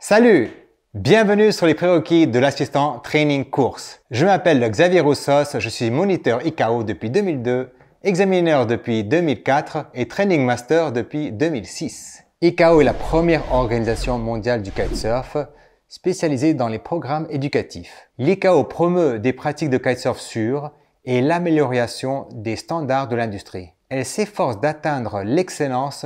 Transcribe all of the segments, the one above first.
Salut! Bienvenue sur les prérequis de l'assistant training course. Je m'appelle Xavier Roussos, je suis moniteur ICAO depuis 2002, examineur depuis 2004 et training master depuis 2006. ICAO est la première organisation mondiale du kitesurf spécialisée dans les programmes éducatifs. L'ICAO promeut des pratiques de kitesurf sûres et l'amélioration des standards de l'industrie. Elle s'efforce d'atteindre l'excellence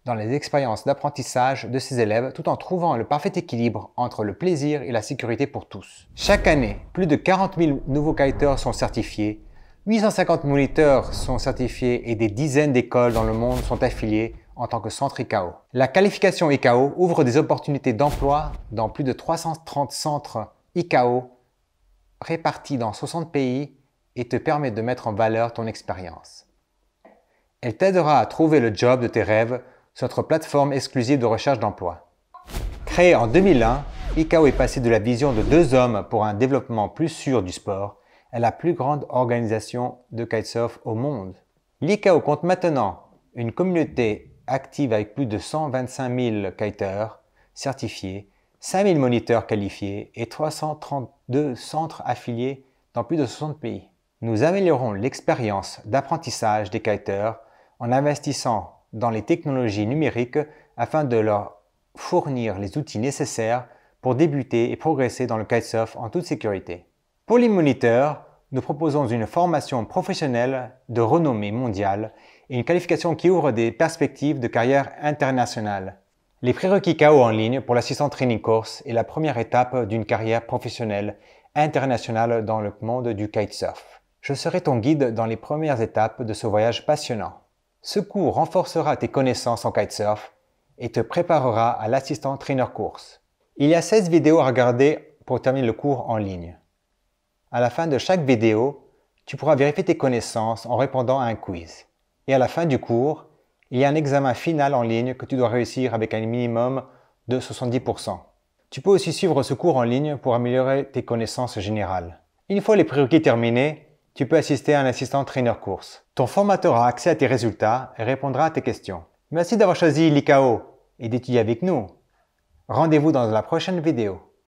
dans les expériences d'apprentissage de ses élèves tout en trouvant le parfait équilibre entre le plaisir et la sécurité pour tous. Chaque année, plus de 40 000 nouveaux kiteurs sont certifiés, 850 moniteurs sont certifiés et des dizaines d'écoles dans le monde sont affiliées en tant que centre ICAO. La qualification ICAO ouvre des opportunités d'emploi dans plus de 330 centres ICAO répartis dans 60 pays et te permet de mettre en valeur ton expérience. Elle t'aidera à trouver le job de tes rêves sur notre plateforme exclusive de recherche d'emploi. Créée en 2001, ICAO est passé de la vision de 2 hommes pour un développement plus sûr du sport à la plus grande organisation de kitesurf au monde. L'ICAO compte maintenant une communauté active avec plus de 125 000 kiteurs certifiés, 5 000 moniteurs qualifiés et 332 centres affiliés dans plus de 60 pays. Nous améliorons l'expérience d'apprentissage des kiteurs en investissant dans les technologies numériques afin de leur fournir les outils nécessaires pour débuter et progresser dans le kitesurf en toute sécurité. Pour les moniteurs, nous proposons une formation professionnelle de renommée mondiale et une qualification qui ouvre des perspectives de carrière internationale. Les prérequis ICAO en ligne pour l'assistant training course est la première étape d'une carrière professionnelle internationale dans le monde du kitesurf. Je serai ton guide dans les premières étapes de ce voyage passionnant. Ce cours renforcera tes connaissances en kitesurf et te préparera à l'assistant trainer course. Il y a 16 vidéos à regarder pour terminer le cours en ligne. À la fin de chaque vidéo, tu pourras vérifier tes connaissances en répondant à un quiz. Et à la fin du cours, il y a un examen final en ligne que tu dois réussir avec un minimum de 70%. Tu peux aussi suivre ce cours en ligne pour améliorer tes connaissances générales. Une fois les prérequis terminés, tu peux assister à un assistant trainer course. Ton formateur a accès à tes résultats et répondra à tes questions. Merci d'avoir choisi l'ICAO et d'étudier avec nous. Rendez-vous dans la prochaine vidéo.